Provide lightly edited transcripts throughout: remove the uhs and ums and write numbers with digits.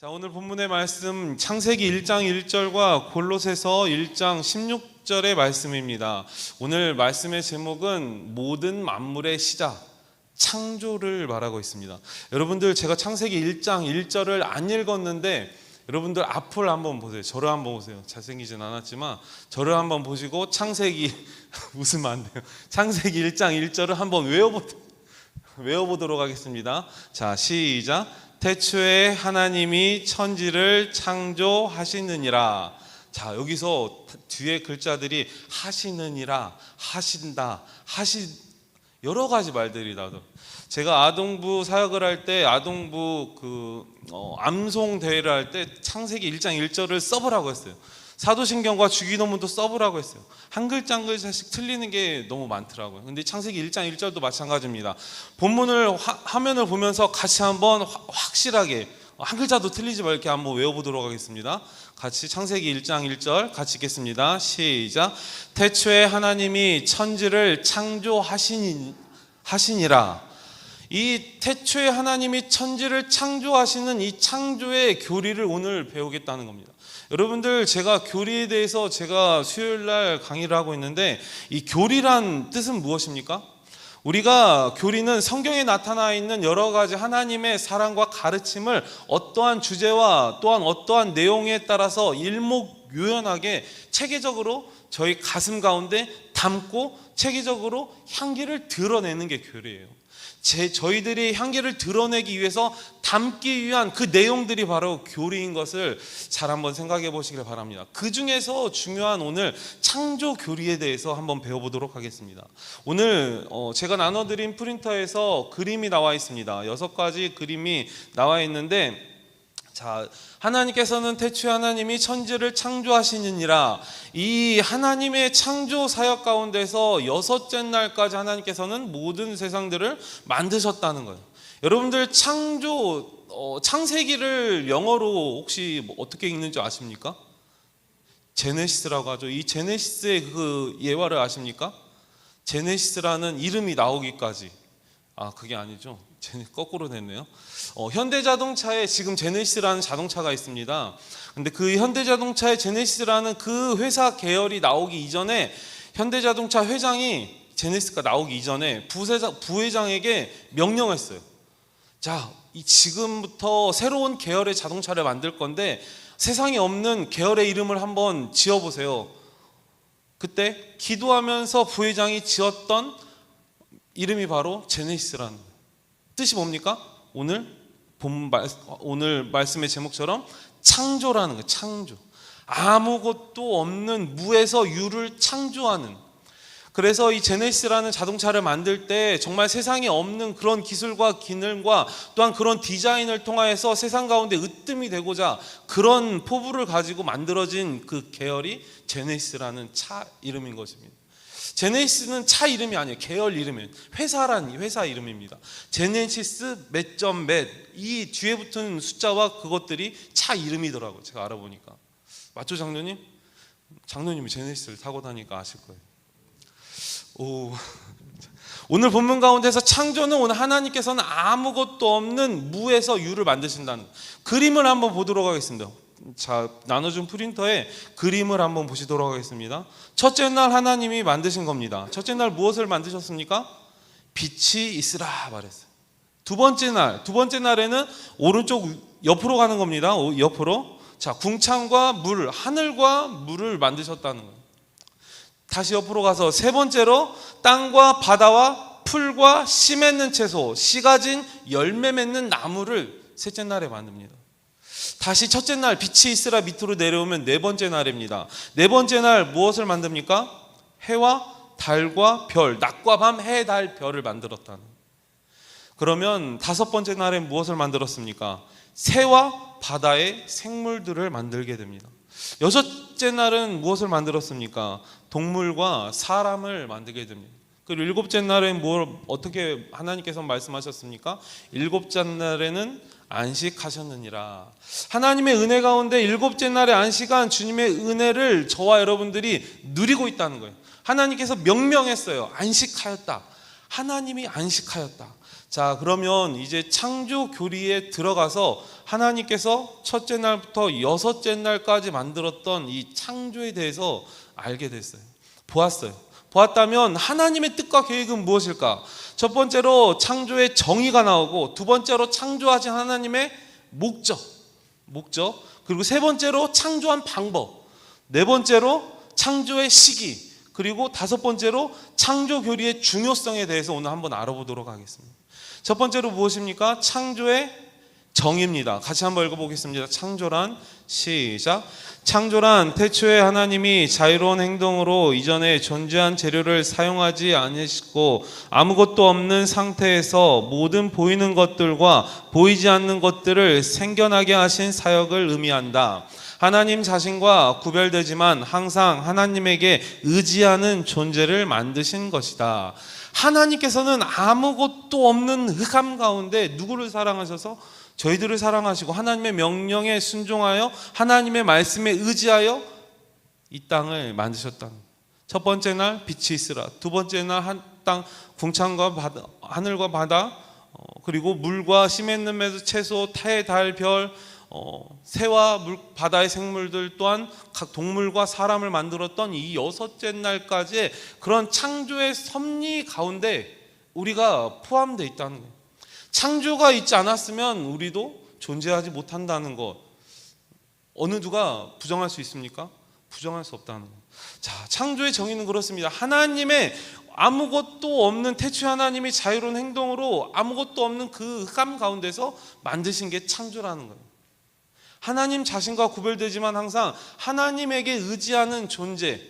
자, 오늘 본문의 말씀 창세기 1장 1절과 골로새서 1장 16절의 말씀입니다. 오늘 말씀의 제목은 모든 만물의 시작, 창조를 말하고 있습니다. 여러분들, 제가 창세기 1장 1절을 안 읽었는데 여러분들 앞을 한번 보세요. 저를 한번 보세요. 잘생기진 않았지만 저를 한번 보시고 창세기 웃으면 안 돼요. 창세기 1장 1절을 한번 외워보도록 하겠습니다. 자, 시작. 태초에 하나님이 천지를 창조하시느니라. 자, 여기서 뒤에 글자들이 하시느니라, 하신다, 여러 가지 말들이 나도. 제가 아동부 사역을 할 때 아동부 암송 대회를 할 때 창세기 1장 1절을 써보라고 했어요. 사도신경과 주기도문도 써보라고 했어요. 한 글자 한 글자씩 틀리는 게 너무 많더라고요. 근데 창세기 1장 1절도 마찬가지입니다. 본문을 화면을 보면서 같이 한번 확실하게 한 글자도 틀리지 말게 한번 외워보도록 하겠습니다. 같이 창세기 1장 1절 같이 읽겠습니다. 시작. 태초에 하나님이 천지를 창조하시니라. 이 태초에 하나님이 천지를 창조하시는 이 창조의 교리를 오늘 배우겠다는 겁니다. 여러분들, 제가 교리에 대해서 제가 수요일날 강의를 하고 있는데 이 교리란 뜻은 무엇입니까? 우리가 교리는 성경에 나타나 있는 여러 가지 하나님의 사랑과 가르침을 어떠한 주제와 또한 어떠한 내용에 따라서 일목요연하게 체계적으로 저희 가슴 가운데 담고 체계적으로 향기를 드러내는 게 교리예요. 저희들이 향기를 드러내기 위해서 담기 위한 그 내용들이 바로 교리인 것을 잘 한번 생각해 보시길 바랍니다. 그 중에서 중요한 오늘 창조 교리에 대해서 한번 배워보도록 하겠습니다. 오늘 제가 나눠드린 프린터에서 그림이 나와 있습니다. 6가지 그림이 나와 있는데, 자, 하나님께서는 태초에 하나님이 천지를 창조하시느니라. 이 하나님의 창조 사역 가운데서 6째 날까지 하나님께서는 모든 세상들을 만드셨다는 거예요. 여러분들, 창세기를 영어로 혹시 어떻게 읽는지 아십니까? 제네시스라고 하죠. 이 제네시스의 그 예화를 아십니까? 제네시스라는 이름이 나오기까지, 그게 아니죠. 거꾸로 됐네요. 현대자동차에 지금 제네시스라는 자동차가 있습니다. 근데 그 현대자동차의 제네시스라는 그 회사 계열이 나오기 이전에 현대자동차 회장이 제네시스가 나오기 이전에 부회장에게 명령했어요. 자, 지금부터 새로운 계열의 자동차를 만들 건데 세상에 없는 계열의 이름을 한번 지어보세요. 그때 기도하면서 부회장이 지었던 이름이 바로 제네시스라는 거예요. 뜻이 뭡니까? 오늘 말씀의 제목처럼 창조라는 거예요. 창조. 아무것도 없는 무에서 유를 창조하는. 그래서 이 제네시스라는 자동차를 만들 때 정말 세상에 없는 그런 기술과 기능과 또한 그런 디자인을 통하여서 세상 가운데 으뜸이 되고자 그런 포부를 가지고 만들어진 그 계열이 제네시스라는 차 이름인 것입니다. 제네시스는 차 이름이 아니에요. 계열 이름이에요. 회사 이름입니다. 제네시스 몇 이 뒤에 붙은 숫자와 그것들이 차 이름이더라고요. 제가 알아보니까. 맞죠, 장로님? 장로님이 제네시스를 타고 다니까 아실 거예요. 오늘 본문 가운데서 창조는 오늘 하나님께서는 아무것도 없는 무에서 유를 만드신다는 그림을 한번 보도록 하겠습니다. 자, 나눠준 프린터에 그림을 한번 보시도록 하겠습니다. 첫째 날 하나님이 만드신 겁니다. 첫째 날 무엇을 만드셨습니까? 빛이 있으라 말했어요. 두 번째 날에는 오른쪽 옆으로 가는 겁니다. 옆으로. 자, 궁창과 물, 하늘과 물을 만드셨다는 거예요. 다시 옆으로 가서 세 번째로 땅과 바다와 풀과 씨 맺는 채소, 씨 가진 열매 맺는 나무를 셋째 날에 만듭니다. 다시 첫째 날 빛이 있으라 밑으로 내려오면 네 번째 날입니다. 네 번째 날 무엇을 만듭니까? 해와 달과 별, 낮과 밤, 해, 달, 별을 만들었다는. 그러면 다섯 번째 날엔 무엇을 만들었습니까? 새와 바다의 생물들을 만들게 됩니다. 여섯째 날은 무엇을 만들었습니까? 동물과 사람을 만들게 됩니다. 그리고 일곱째 날엔 어떻게 하나님께서 말씀하셨습니까? 일곱째 날에는 안식하셨느니라. 하나님의 은혜 가운데 일곱째 날의 안식한 주님의 은혜를 저와 여러분들이 누리고 있다는 거예요. 하나님께서 명명했어요. 안식하였다. 하나님이 안식하였다. 자, 그러면 이제 창조 교리에 들어가서 하나님께서 첫째 날부터 여섯째 날까지 만들었던 이 창조에 대해서 알게 됐어요. 보았다면 하나님의 뜻과 계획은 무엇일까? 첫 번째로 창조의 정의가 나오고, 두 번째로 창조하신 하나님의 목적, 그리고 세 번째로 창조한 방법, 네 번째로 창조의 시기, 그리고 다섯 번째로 창조 교리의 중요성에 대해서 오늘 한번 알아보도록 하겠습니다. 첫 번째로 무엇입니까? 창조의 정의입니다. 같이 한번 읽어보겠습니다. 창조란, 시작. 창조란 태초에 하나님이 자유로운 행동으로 이전에 존재한 재료를 사용하지 않으시고 아무것도 없는 상태에서 모든 보이는 것들과 보이지 않는 것들을 생겨나게 하신 사역을 의미한다. 하나님 자신과 구별되지만 항상 하나님에게 의지하는 존재를 만드신 것이다. 하나님께서는 아무것도 없는 흑암 가운데 누구를 사랑하셔서? 저희들을 사랑하시고 하나님의 명령에 순종하여 하나님의 말씀에 의지하여 이 땅을 만드셨다. 첫 번째 날 빛이 있으라. 두 번째 날 한 땅 궁창과 바다, 하늘과 바다, 그리고 물과 씨 맺는 매도 채소, 태, 달, 별, 새와 바다의 생물들 또한 각 동물과 사람을 만들었던 이 여섯째 날까지 그런 창조의 섭리 가운데 우리가 포함되어 있다는 거예요. 창조가 있지 않았으면 우리도 존재하지 못한다는 것, 어느 누가 부정할 수 있습니까? 부정할 수 없다는 것. 자, 창조의 정의는 그렇습니다. 하나님의 아무것도 없는 태초에 하나님이 자유로운 행동으로 아무것도 없는 그 흑암 가운데서 만드신 게 창조라는 거예요. 하나님 자신과 구별되지만 항상 하나님에게 의지하는 존재,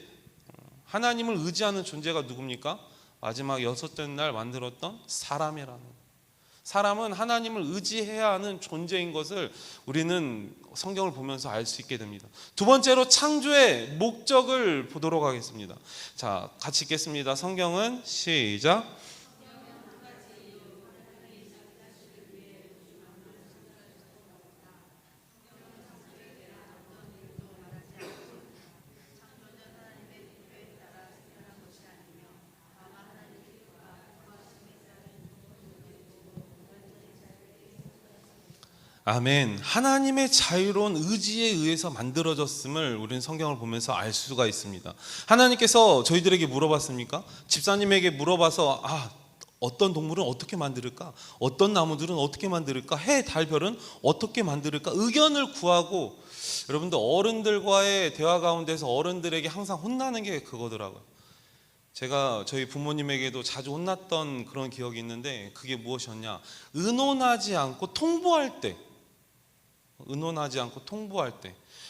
하나님을 의지하는 존재가 누굽니까? 마지막 여섯째 날 만들었던 사람이라는 거예요. 사람은 하나님을 의지해야 하는 존재인 것을 우리는 성경을 보면서 알 수 있게 됩니다. 두 번째로 창조의 목적을 보도록 하겠습니다. 자, 같이 읽겠습니다. 성경은 시작. 아멘. 하나님의 자유로운 의지에 의해서 만들어졌음을 우리는 성경을 보면서 알 수가 있습니다. 하나님께서 저희들에게 물어봤습니까? 집사님에게 물어봐서 어떤 동물은 어떻게 만들까? 어떤 나무들은 어떻게 만들까? 해, 달, 별은 어떻게 만들까? 의견을 구하고, 여러분들 어른들과의 대화 가운데서 어른들에게 항상 혼나는 게 그거더라고요. 제가 저희 부모님에게도 자주 혼났던 그런 기억이 있는데, 그게 무엇이었냐? 의논하지 않고 통보할 때,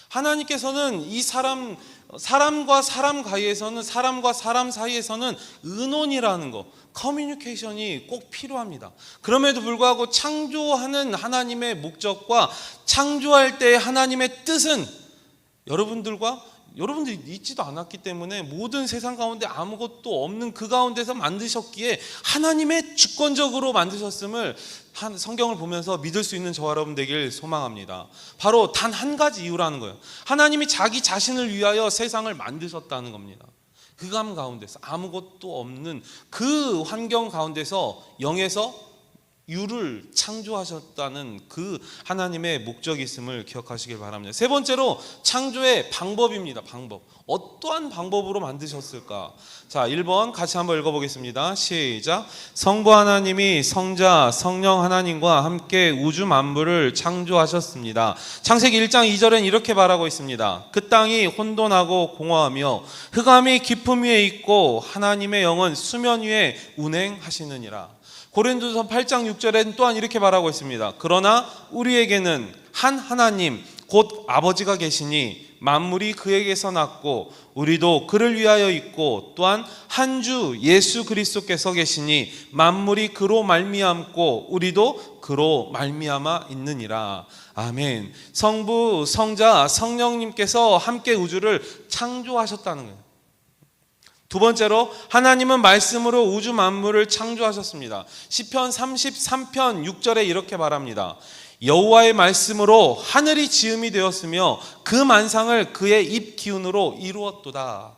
하나님께서는 이 사람과 사람 사이에서는, 사람과 사람 사이에서는 의논이라는 거, 커뮤니케이션이 꼭 필요합니다. 그럼에도 불구하고 창조하는 하나님의 목적과 창조할 때의 하나님의 뜻은 여러분들이 있지도 않았기 때문에 모든 세상 가운데 아무것도 없는 그 가운데서 만드셨기에 하나님의 주권적으로 만드셨음을 성경을 보면서 믿을 수 있는 저와 여러분 되길 소망합니다. 바로 단 한 가지 이유라는 거예요. 하나님이 자기 자신을 위하여 세상을 만드셨다는 겁니다. 흑암 가운데서 아무것도 없는 그 환경 가운데서 영에서 유를 창조하셨다는 그 하나님의 목적이 있음을 기억하시길 바랍니다. 세 번째로 창조의 방법입니다. 방법. 어떠한 방법으로 만드셨을까? 자, 1번 같이 한번 읽어보겠습니다. 시작. 성부 하나님이 성자 성령 하나님과 함께 우주 만물을 창조하셨습니다. 창세기 1장 2절엔 이렇게 말하고 있습니다. 그 땅이 혼돈하고 공허하며 흑암이 깊음 위에 있고 하나님의 영은 수면 위에 운행하시느니라. 고린도서 8장 6절엔 또한 이렇게 말하고 있습니다. 그러나 우리에게는 한 하나님 곧 아버지가 계시니 만물이 그에게서 났고 우리도 그를 위하여 있고 또한 한 주 예수 그리스도께서 계시니 만물이 그로 말미암고 우리도 그로 말미암아 있느니라. 아멘. 성부, 성자, 성령님께서 함께 우주를 창조하셨다는 거예요. 두 번째로 하나님은 말씀으로 우주 만물을 창조하셨습니다. 시편 33편 6절에 이렇게 말합니다. 여호와의 말씀으로 하늘이 지음이 되었으며 그 만상을 그의 입 기운으로 이루었도다.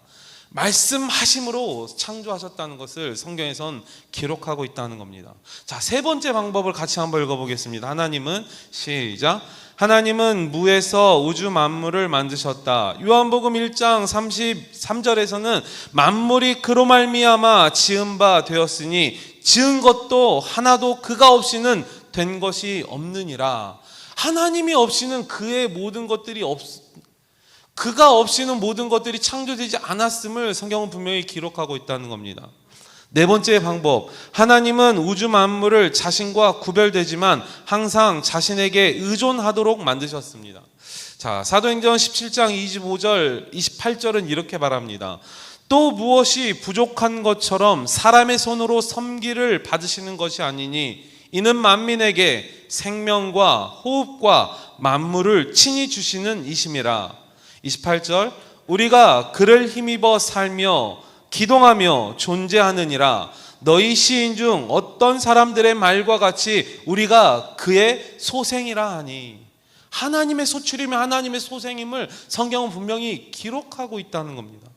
말씀하심으로 창조하셨다는 것을 성경에선 기록하고 있다는 겁니다. 자, 세 번째 방법을 같이 한번 읽어보겠습니다. 하나님은 시작. 하나님은 무에서 우주 만물을 만드셨다. 요한복음 1장 33절에서는 만물이 그로 말미암아 지은 바 되었으니 지은 것도 하나도 그가 없이는 된 것이 없느니라. 하나님이 없이는 그의 모든 것들이 그가 없이는 모든 것들이 창조되지 않았음을 성경은 분명히 기록하고 있다는 겁니다. 네 번째 방법, 하나님은 우주 만물을 자신과 구별되지만 항상 자신에게 의존하도록 만드셨습니다. 자, 사도행전 17장 25절 28절은 이렇게 말합니다. 또 무엇이 부족한 것처럼 사람의 손으로 섬기를 받으시는 것이 아니니 이는 만민에게 생명과 호흡과 만물을 친히 주시는 이심이라. 28절, 우리가 그를 힘입어 살며 기동하며 존재하느니라. 너희 시인 중 어떤 사람들의 말과 같이 우리가 그의 소생이라 하니. 하나님의 소출이며 하나님의 소생임을 성경은 분명히 기록하고 있다는 겁니다.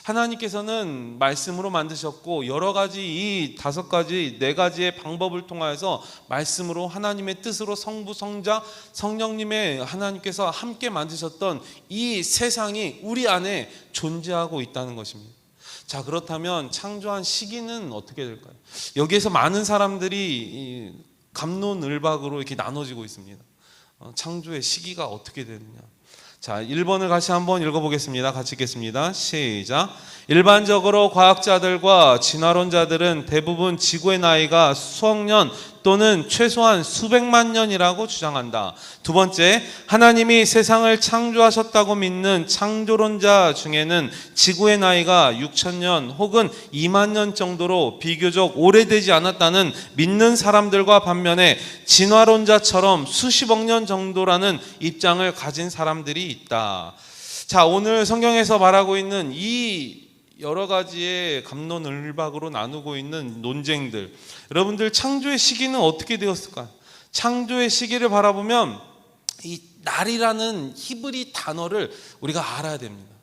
하나님께서는 말씀으로 만드셨고 여러 가지 이 5가지 4가지의 방법을 통하여서 말씀으로 하나님의 뜻으로 성부 성자 성령님의 하나님께서 함께 만드셨던 이 세상이 우리 안에 존재하고 있다는 것입니다. 자, 그렇다면 창조한 시기는 어떻게 될까요? 여기에서 많은 사람들이 갑론을박으로 이렇게 나눠지고 있습니다. 창조의 시기가 어떻게 되느냐. 자, 1번을 같이 한번 읽어보겠습니다. 같이 읽겠습니다. 시작. 일반적으로 과학자들과 진화론자들은 대부분 지구의 나이가 수억 년 또는 최소한 수백만 년이라고 주장한다. 두 번째, 하나님이 세상을 창조하셨다고 믿는 창조론자 중에는 지구의 나이가 6,000년 혹은 2만 년 정도로 비교적 오래되지 않았다는 믿는 사람들과 반면에 진화론자처럼 수십억 년 정도라는 입장을 가진 사람들이 있다. 자, 오늘 성경에서 말하고 있는 이 여러 가지의 갑론을박으로 나누고 있는 논쟁들, 여러분들 창조의 시기는 어떻게 되었을까? 창조의 시기를 바라보면 이 날이라는 히브리 단어를 우리가 알아야 됩니다.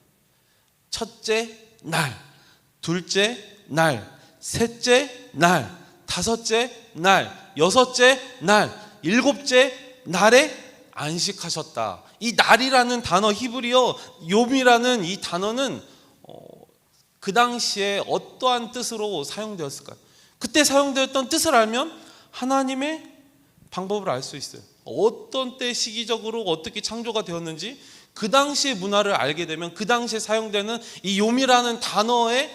첫째 날, 둘째 날, 셋째 날, 다섯째 날, 여섯째 날, 일곱째 날에 안식하셨다. 이 날이라는 단어, 히브리어 욤이라는 이 단어는 그 당시에 어떠한 뜻으로 사용되었을까요? 그때 사용되었던 뜻을 알면 하나님의 방법을 알 수 있어요. 어떤 때 시기적으로 어떻게 창조가 되었는지 그 당시의 문화를 알게 되면 그 당시에 사용되는 이 욤이라는 단어의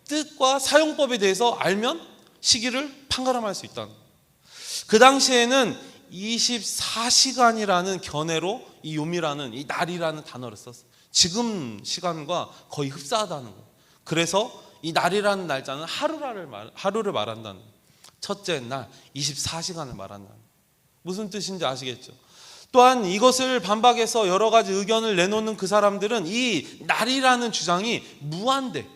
뜻과 사용법에 대해서 알면 시기를 판가름할 수 있다는 거예요. 그 당시에는 24시간이라는 견해로 이 욤이라는 이 날이라는 단어를 썼어요. 지금 시간과 거의 흡사하다는 거예요. 그래서 이 날이라는 날짜는 하루를 말한다는 거예요. 첫째 날 24시간을 말한다는 거예요. 무슨 뜻인지 아시겠죠? 또한 이것을 반박해서 여러 가지 의견을 내놓는 그 사람들은 이 날이라는 주장이 무한대,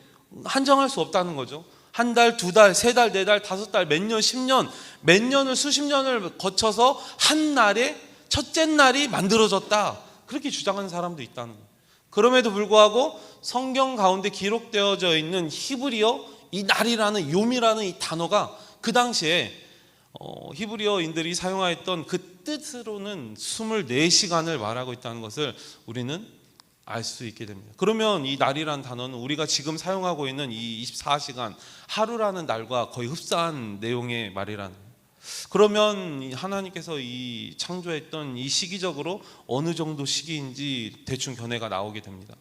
한정할 수 없다는 거죠. 한 달, 두 달, 세 달, 네 달, 다섯 달, 몇 년, 10년, 몇 년을 수십 년을 거쳐서 한 날에 첫째 날이 만들어졌다. 그렇게 주장하는 사람도 있다는 거예요. 그럼에도 불구하고 성경 가운데 기록되어져 있는 히브리어 이 날이라는 욤이라는 이 단어가 그 당시에 히브리어인들이 사용하였던 그 뜻으로는 24시간을 말하고 있다는 것을 우리는 알 수 있게 됩니다. 그러면 이 날이라는 단어는 우리가 지금 사용하고 있는 이 24시간 하루라는 날과 거의 흡사한 내용의 말이라는 거예요. 그러면 하나님께서 이 창조했던 이 시기적으로 어느 정도 시기인지 대충 견해가 나오게 됩니다.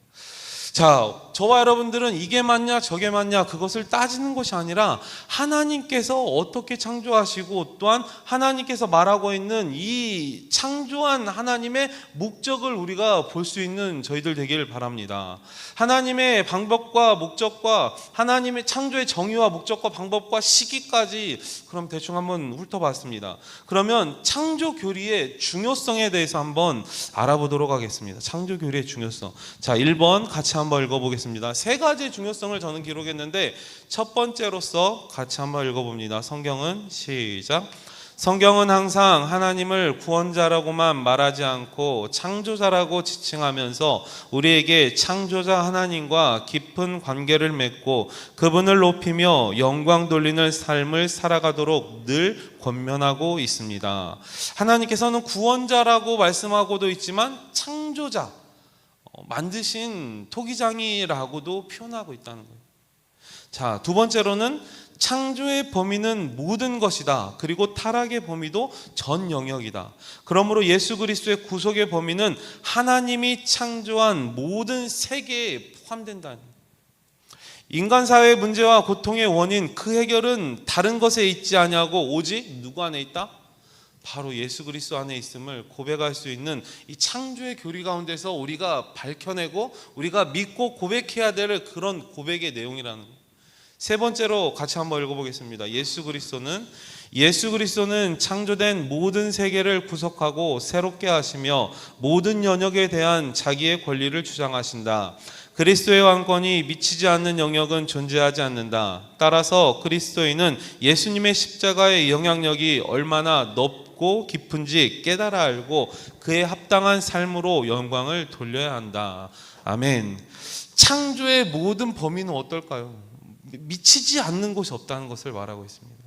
자, 저와 여러분들은 이게 맞냐 저게 맞냐 그것을 따지는 것이 아니라 하나님께서 어떻게 창조하시고 또한 하나님께서 말하고 있는 이 창조한 하나님의 목적을 우리가 볼 수 있는 저희들 되길 바랍니다. 하나님의 방법과 목적과 하나님의 창조의 정의와 목적과 방법과 시기까지 그럼 대충 한번 훑어봤습니다. 그러면 창조 교리의 중요성에 대해서 한번 알아보도록 하겠습니다. 창조 교리의 중요성. 자, 1번 같이 한번 읽어보겠습니다. 3가지의 중요성을 저는 기록했는데 첫 번째로서 같이 한번 읽어봅니다. 성경은 시작. 성경은 항상 하나님을 구원자라고만 말하지 않고 창조자라고 지칭하면서 우리에게 창조자 하나님과 깊은 관계를 맺고 그분을 높이며 영광 돌리는 삶을 살아가도록 늘 권면하고 있습니다. 하나님께서는 구원자라고 말씀하고도 있지만 창조자, 만드신 토기장이라고도 표현하고 있다는 거예요. 자, 두 번째로는 창조의 범위는 모든 것이다. 그리고 타락의 범위도 전 영역이다. 그러므로 예수 그리스도의 구속의 범위는 하나님이 창조한 모든 세계에 포함된다는 거예요. 인간 사회의 문제와 고통의 원인, 그 해결은 다른 것에 있지 않냐고 오직 누구 안에 있다? 바로 예수 그리스도 안에 있음을 고백할 수 있는 이 창조의 교리 가운데서 우리가 밝혀내고 우리가 믿고 고백해야 될 그런 고백의 내용이라는 거예요. 세 번째로 같이 한번 읽어보겠습니다. 예수 그리스도는 창조된 모든 세계를 구속하고 새롭게 하시며 모든 영역에 대한 자기의 권리를 주장하신다. 그리스도의 왕권이 미치지 않는 영역은 존재하지 않는다. 따라서 그리스도인은 예수님의 십자가의 영향력이 얼마나 넓고 깊은지 깨달아 알고 그에 합당한 삶으로 영광을 돌려야 한다. 아멘. 창조의 모든 범위는 어떨까요? 미치지 않는 곳이 없다는 것을 말하고 있습니다.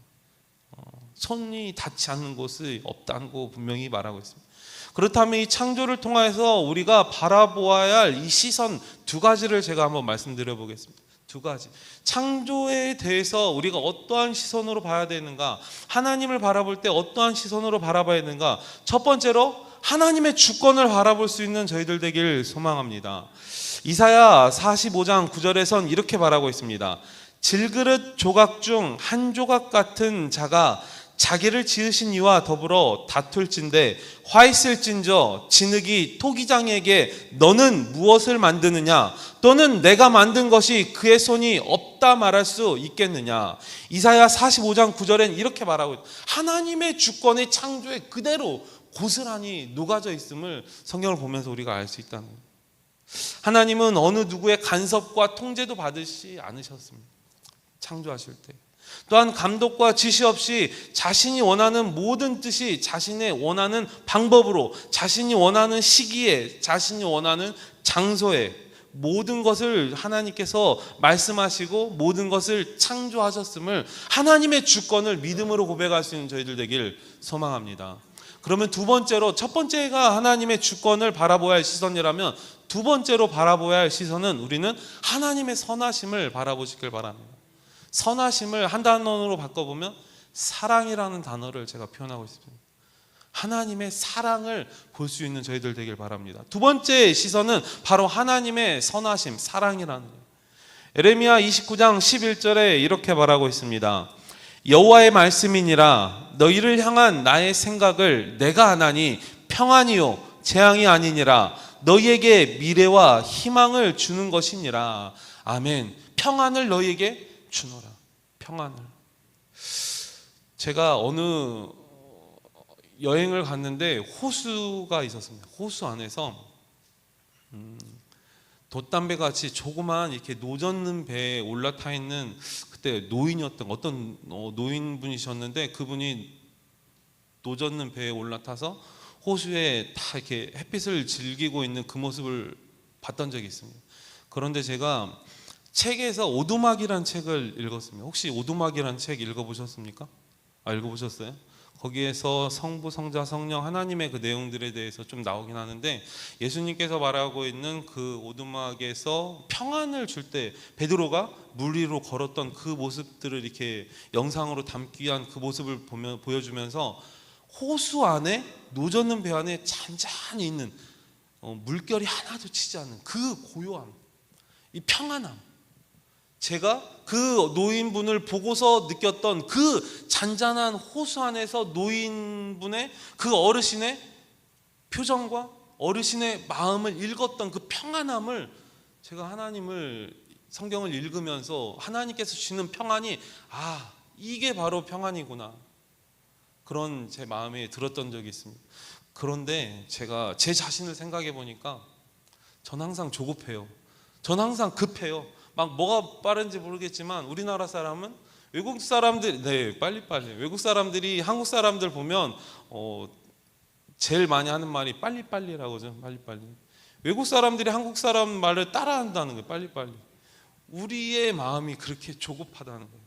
손이 닿지 않는 곳이 없다는 거 분명히 말하고 있습니다. 그렇다면 이 창조를 통해서 우리가 바라보아야 할 이 시선 두 가지를 제가 한번 말씀드려 보겠습니다. 두 가지. 창조에 대해서 우리가 어떠한 시선으로 봐야 되는가, 하나님을 바라볼 때 어떠한 시선으로 바라봐야 되는가. 첫 번째로 하나님의 주권을 바라볼 수 있는 저희들 되길 소망합니다. 이사야 45장 9절에선 이렇게 말하고 있습니다. 질그릇 조각 중 한 조각 같은 자가 자기를 지으신 이와 더불어 다툴진대 화 있을진저 진흙이 토기장에게 너는 무엇을 만드느냐 또는 내가 만든 것이 그의 손이 없다 말할 수 있겠느냐. 이사야 45장 9절엔 이렇게 말하고 있어요. 하나님의 주권의 창조에 그대로 고스란히 녹아져 있음을 성경을 보면서 우리가 알 수 있다는 거예요. 하나님은 어느 누구의 간섭과 통제도 받으시 않으셨습니다. 창조하실 때 또한 감독과 지시 없이 자신이 원하는 모든 뜻이 자신의 원하는 방법으로, 자신이 원하는 시기에, 자신이 원하는 장소에 모든 것을 하나님께서 말씀하시고 모든 것을 창조하셨음을 하나님의 주권을 믿음으로 고백할 수 있는 저희들 되길 소망합니다. 그러면 두 번째로, 첫 번째가 하나님의 주권을 바라보아야 할 시선이라면 두 번째로 바라보아야 할 시선은 우리는 하나님의 선하심을 바라보시길 바랍니다. 선하심을 한 단어로 바꿔보면 사랑이라는 단어를 제가 표현하고 있습니다. 하나님의 사랑을 볼 수 있는 저희들 되길 바랍니다. 두 번째 시선은 바로 하나님의 선하심, 사랑이라는 거예요. 에레미야 29장 11절에 이렇게 말하고 있습니다. 여호와의 말씀이니라 너희를 향한 나의 생각을 내가 아나니 평안이요 재앙이 아니니라 너희에게 미래와 희망을 주는 것이니라. 아멘. 평안을 너희에게 주노라. 평안을. 제가 어느 여행을 갔는데 호수가 있었습니다. 호수 안에서 돛담배 같이 조그만 이렇게 노젓는 배에 올라타 있는 그때 노인이었던 어떤 노인분이셨는데 그분이 노젓는 배에 올라타서 호수에 다 이렇게 햇빛을 즐기고 있는 그 모습을 봤던 적이 있습니다. 그런데 제가 책에서 오두막이라는 책을 읽었습니다. 혹시 오두막이라는 책 읽어보셨습니까? 읽어보셨어요? 거기에서 성부, 성자, 성령 하나님의 그 내용들에 대해서 좀 나오긴 하는데 예수님께서 말하고 있는 그 오두막에서 평안을 줄 때 베드로가 물 위로 걸었던 그 모습들을 이렇게 영상으로 담기 위한 그 모습을 보여주면서 호수 안에 노젓는 배 안에 잔잔히 있는 물결이 하나도 치지 않는 그 고요함, 이 평안함, 제가 그 노인분을 보고서 느꼈던 그 잔잔한 호수 안에서 노인분의 그 어르신의 표정과 어르신의 마음을 읽었던 그 평안함을 제가 성경을 읽으면서 하나님께서 주시는 평안이 이게 바로 평안이구나 그런 제 마음에 들었던 적이 있습니다. 그런데 제가 제 자신을 생각해 보니까 전 항상 조급해요. 전 항상 급해요. 막 뭐가 빠른지 모르겠지만 우리나라 사람은 외국 사람들, 네, 빨리빨리. 외국 사람들이 한국 사람들 보면 제일 많이 하는 말이 빨리빨리라고 하죠. 빨리빨리. 외국 사람들이 한국 사람 말을 따라한다는 거예요. 빨리빨리. 우리의 마음이 그렇게 조급하다는 거예요.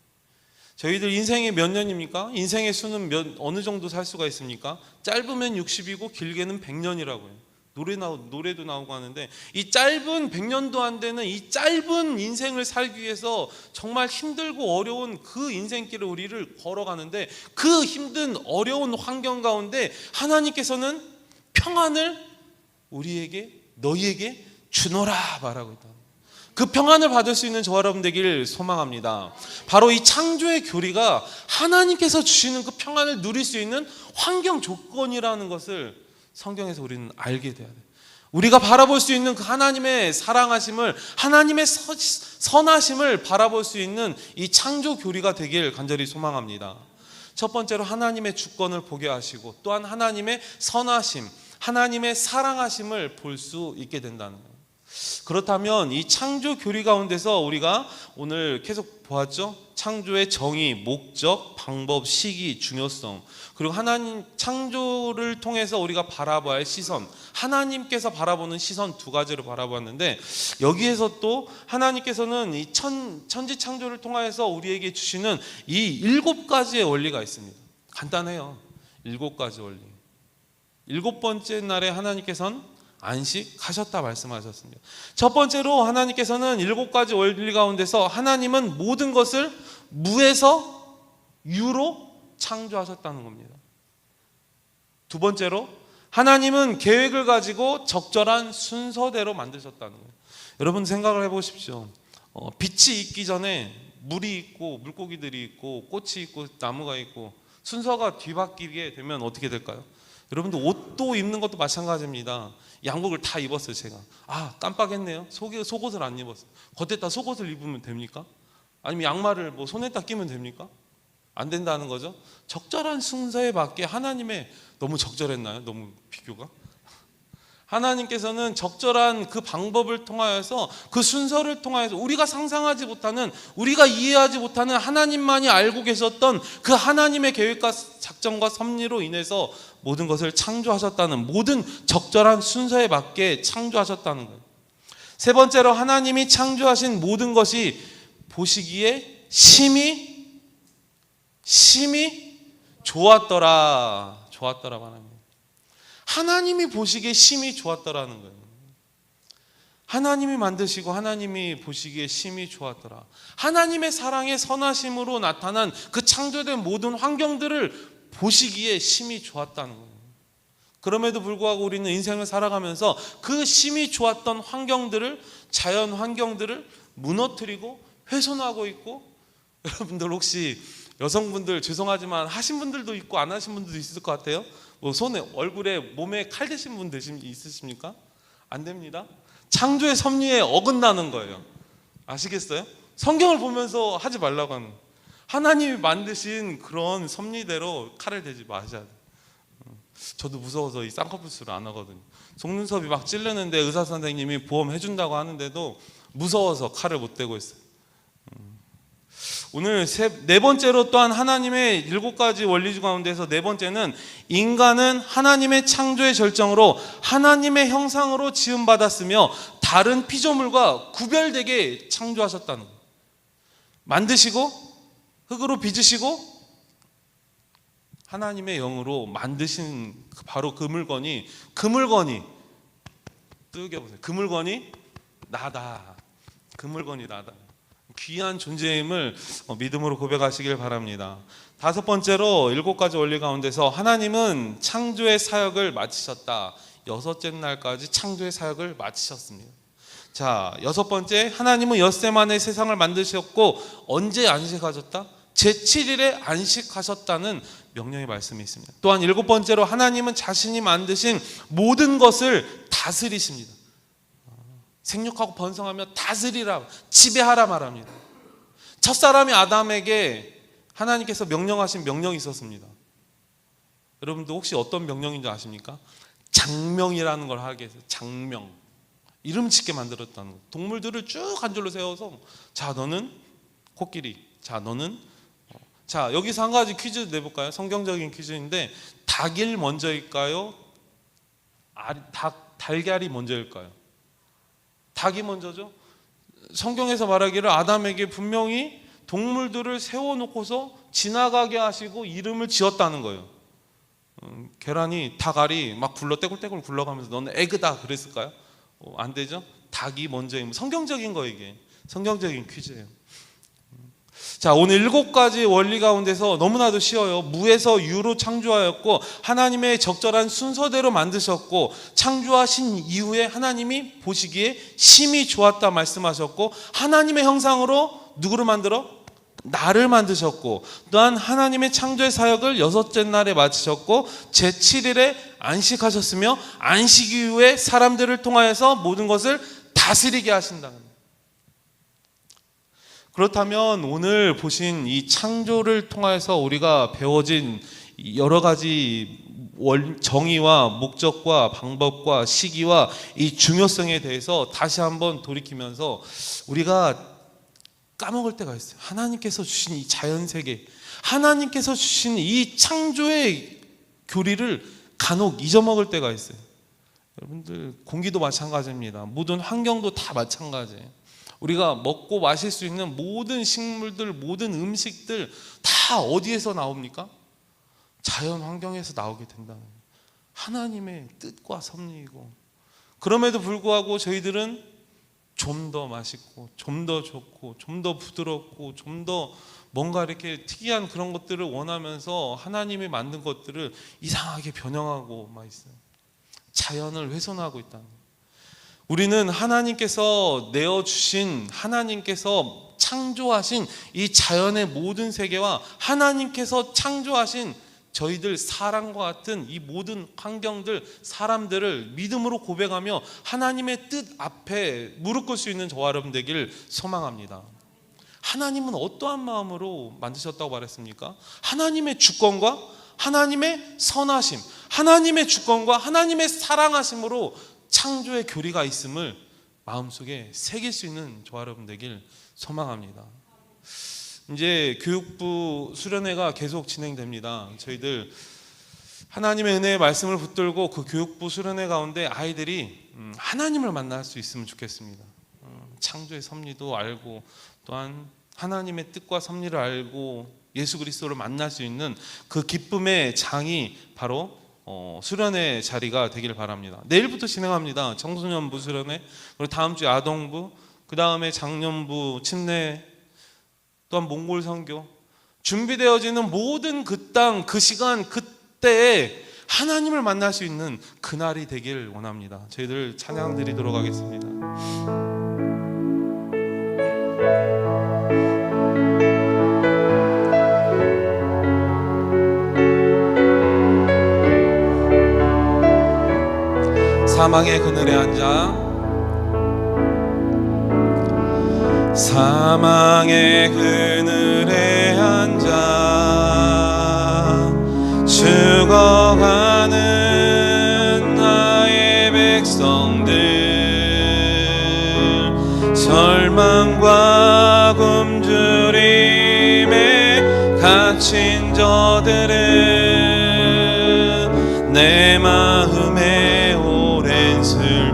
저희들 인생이 몇 년입니까? 인생의 수는 어느 정도 살 수가 있습니까? 짧으면 60이고 길게는 100년이라고요. 노래도 나오고 하는데, 이 짧은 100년도 안 되는 이 짧은 인생을 살기 위해서 정말 힘들고 어려운 그 인생길을 우리를 걸어가는데, 그 힘든 어려운 환경 가운데 하나님께서는 평안을 우리에게, 너희에게 주노라 말하고 있다. 그 평안을 받을 수 있는 저와 여러분 되길 소망합니다. 바로 이 창조의 교리가 하나님께서 주시는 그 평안을 누릴 수 있는 환경 조건이라는 것을 성경에서 우리는 알게 돼야 돼요. 우리가 바라볼 수 있는 그 하나님의 사랑하심을, 하나님의 선하심을 바라볼 수 있는 이 창조 교리가 되길 간절히 소망합니다. 첫 번째로 하나님의 주권을 보게 하시고, 또한 하나님의 선하심, 하나님의 사랑하심을 볼 수 있게 된다는 거예요. 그렇다면 이 창조 교리 가운데서 우리가 오늘 계속 보았죠? 창조의 정의, 목적, 방법, 시기, 중요성, 그리고 하나님 창조를 통해서 우리가 바라봐야 할 시선, 하나님께서 바라보는 시선 두 가지를 바라봤는데, 여기에서 또 하나님께서는 이 천지 창조를 통해서 우리에게 주시는 이 7가지의 원리가 있습니다. 간단해요. 7가지 원리. 7번째 날에 하나님께서는 안식하셨다 말씀하셨습니다. 첫 번째로 하나님께서는 7가지 원리 가운데서 하나님은 모든 것을 무에서 유로 창조하셨다는 겁니다. 두 번째로 하나님은 계획을 가지고 적절한 순서대로 만드셨다는 거예요. 여러분 생각을 해보십시오. 빛이 있기 전에 물이 있고 물고기들이 있고 꽃이 있고 나무가 있고, 순서가 뒤바뀌게 되면 어떻게 될까요? 여러분들 옷도 입는 것도 마찬가지입니다. 양복을 다 입었어요. 제가 깜빡했네요. 속옷을 안 입었어요. 겉에다 속옷을 입으면 됩니까? 아니면 양말을 손에다 끼면 됩니까? 안 된다는 거죠. 적절한 순서에 맞게 하나님의, 너무 적절했나요? 너무 비교가? 하나님께서는 적절한 그 방법을 통하여서, 그 순서를 통하여서 우리가 상상하지 못하는, 우리가 이해하지 못하는 하나님만이 알고 계셨던 그 하나님의 계획과 작정과 섭리로 인해서 모든 것을 창조하셨다는, 모든 적절한 순서에 맞게 창조하셨다는 거예요. 세 번째로 하나님이 창조하신 모든 것이 보시기에 심히 좋았더라 말합니다. 하나님이 보시기에 심히 좋았더라는 거예요. 하나님이 만드시고 하나님이 보시기에 심히 좋았더라. 하나님의 사랑의 선하심으로 나타난 그 창조된 모든 환경들을 보시기에 심히 좋았다는 거예요. 그럼에도 불구하고 우리는 인생을 살아가면서 그 심히 좋았던 환경들을, 자연 환경들을 무너뜨리고 훼손하고 있고, 여러분들 혹시 여성분들 죄송하지만 하신 분들도 있고 안 하신 분들도 있을 것 같아요. 손에, 얼굴에, 몸에 칼 대신 분 있으십니까? 안 됩니다. 창조의 섭리에 어긋나는 거예요. 아시겠어요? 성경을 보면서 하지 말라고 하는, 하나님이 만드신 그런 섭리대로 칼을 대지 마셔야 돼요. 저도 무서워서 이 쌍꺼풀수를 안 하거든요. 속눈썹이 막 찌르는데 의사 선생님이 보험 해준다고 하는데도 무서워서 칼을 못 대고 있어요. 오늘 네 번째로 또한 하나님의 7가지 원리 가운데서 네 번째는, 인간은 하나님의 창조의 절정으로 하나님의 형상으로 지음받았으며 다른 피조물과 구별되게 창조하셨다는 거예요. 만드시고 흙으로 빚으시고 하나님의 영으로 만드신 바로 그 물건이 뜨게 보세요. 그 물건이 나다. 그 물건이 나다. 귀한 존재임을 믿음으로 고백하시길 바랍니다. 다섯 번째로 7가지 원리 가운데서 하나님은 창조의 사역을 마치셨다. 6째 날까지 창조의 사역을 마치셨습니다. 자, 6번째, 하나님은 엿새 만에 세상을 만드셨고 언제 안식하셨다? 제7일에 안식하셨다는 명령의 말씀이 있습니다. 또한 7번째로 하나님은 자신이 만드신 모든 것을 다스리십니다. 생육하고 번성하며 다스리라, 지배하라 말합니다. 첫사람이 아담에게 하나님께서 명령하신 명령이 있었습니다. 여러분도 혹시 어떤 명령인지 아십니까? 장명이라는 걸 하게 해서, 장명, 이름 짓게 만들었다는 거. 동물들을 쭉 한 줄로 세워서, 자 너는 코끼리, 자 너는 자, 여기서 한 가지 퀴즈 내볼까요? 성경적인 퀴즈인데, 닭이 먼저일까요? 달걀이 먼저일까요? 닭이 먼저죠. 성경에서 말하기를 아담에게 분명히 동물들을 세워놓고서 지나가게 하시고 이름을 지었다는 거예요. 계란이 닭알이 막 떼굴떼굴 굴러가면서 너는 에그다 그랬을까요? 안 되죠. 닭이 먼저인, 성경적인 거, 이게 성경적인 퀴즈예요. 자, 오늘 7가지 원리 가운데서 너무나도 쉬워요. 무에서 유로 창조하였고 하나님의 적절한 순서대로 만드셨고, 창조하신 이후에 하나님이 보시기에 심히 좋았다 말씀하셨고, 하나님의 형상으로 누구를 만들어? 나를 만드셨고, 또한 하나님의 창조의 사역을 6째 날에 마치셨고 제7일에 안식하셨으며 안식 이후에 사람들을 통하여서 모든 것을 다스리게 하신다. 그렇다면 오늘 보신 이 창조를 통해서 우리가 배워진 여러 가지 정의와 목적과 방법과 시기와 이 중요성에 대해서 다시 한번 돌이키면서 우리가 까먹을 때가 있어요. 하나님께서 주신 이 자연세계, 하나님께서 주신 이 창조의 교리를 간혹 잊어먹을 때가 있어요. 여러분들, 공기도 마찬가지입니다. 모든 환경도 다 마찬가지예요. 우리가 먹고 마실 수 있는 모든 식물들, 모든 음식들 다 어디에서 나옵니까? 자연 환경에서 나오게 된다는 거예요. 하나님의 뜻과 섭리이고, 그럼에도 불구하고 저희들은 좀 더 맛있고 좀 더 좋고 좀 더 부드럽고 좀 더 뭔가 이렇게 특이한 그런 것들을 원하면서 하나님이 만든 것들을 이상하게 변형하고 막 있어요. 자연을 훼손하고 있다는 거예요. 우리는 하나님께서 내어주신, 하나님께서 창조하신 이 자연의 모든 세계와 하나님께서 창조하신 저희들 사람과 같은 이 모든 환경들, 사람들을 믿음으로 고백하며 하나님의 뜻 앞에 무릎 꿇을 수 있는 저와 여러분 되길 소망합니다. 하나님은 어떠한 마음으로 만드셨다고 말했습니까? 하나님의 주권과 하나님의 선하심, 하나님의 주권과 하나님의 사랑하심으로 창조의 교리가 있음을 마음속에 새길 수 있는 저와 여러분 되길 소망합니다. 이제 교육부 수련회가 계속 진행됩니다. 저희들 하나님의 은혜의 말씀을 붙들고 그 교육부 수련회 가운데 아이들이 하나님을 만날 수 있으면 좋겠습니다. 창조의 섭리도 알고, 또한 하나님의 뜻과 섭리를 알고 예수 그리스도를 만날 수 있는 그 기쁨의 장이 바로 수련회 자리가 되길 바랍니다. 내일부터 진행합니다. 청소년부 수련회, 그리고 다음 주에 아동부, 그 다음에 장년부 침례, 또한 몽골 선교, 준비되어지는 모든 그 땅, 그 시간, 그때에 하나님을 만날 수 있는 그날이 되길 원합니다. 저희들 찬양 드리도록 하겠습니다. 사망의 그늘에 앉아, 사망의 그늘에 앉아 죽어가는 나의 백성들, 절망과 굶주림에 갇힌 저들은 내 마음에 오랜 슬픔,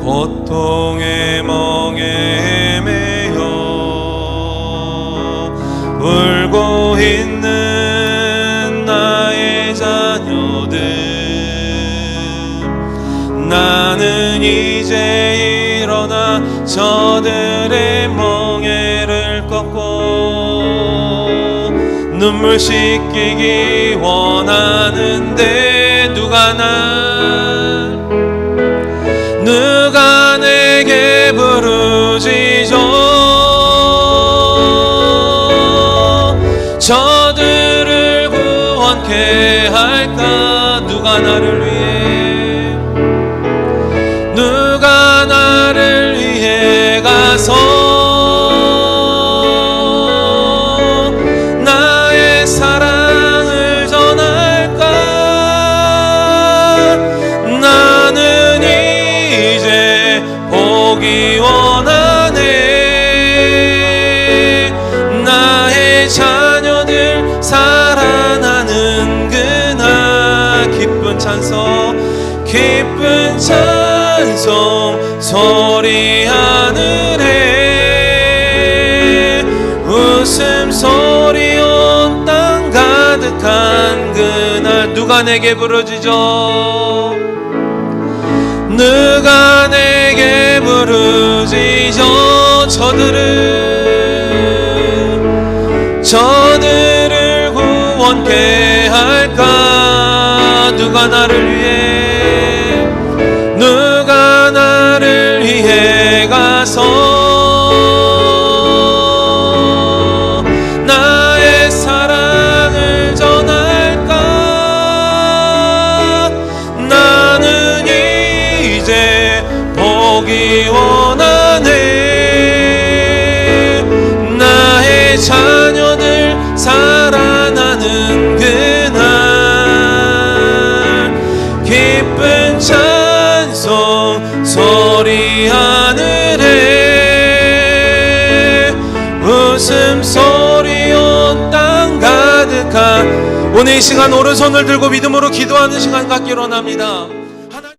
고통의 멍에 매여 울고 있는 나의 자녀들, 나는 이제 일어나 저들의 멍에를 꺾고 눈물 씻기기 원하는데 누가 내게 부르짖어 저들을 구원케 할까? 누가 나를 위해 가서 나의 사랑을 전할까? 나는 이제 보기 원하네. 기쁜 찬송 기쁜 찬송 소리 하늘에 웃음소리 온 땅 가득한 그날 누가 내게 부르짖어 누가 내게 부르짖어 저들을 구원케 할까 누가 나를 위해 누가 나를 위해 가서 나의 사랑을 전할까 나는 이제 보기 원하네 나의 자녀들 살아나는 그날 기쁜 찬송 소리 하늘에 웃음소리 온 땅 가득한 오늘 이 시간 오른손을 들고 믿음으로 기도하는 시간 갖기로 합니다.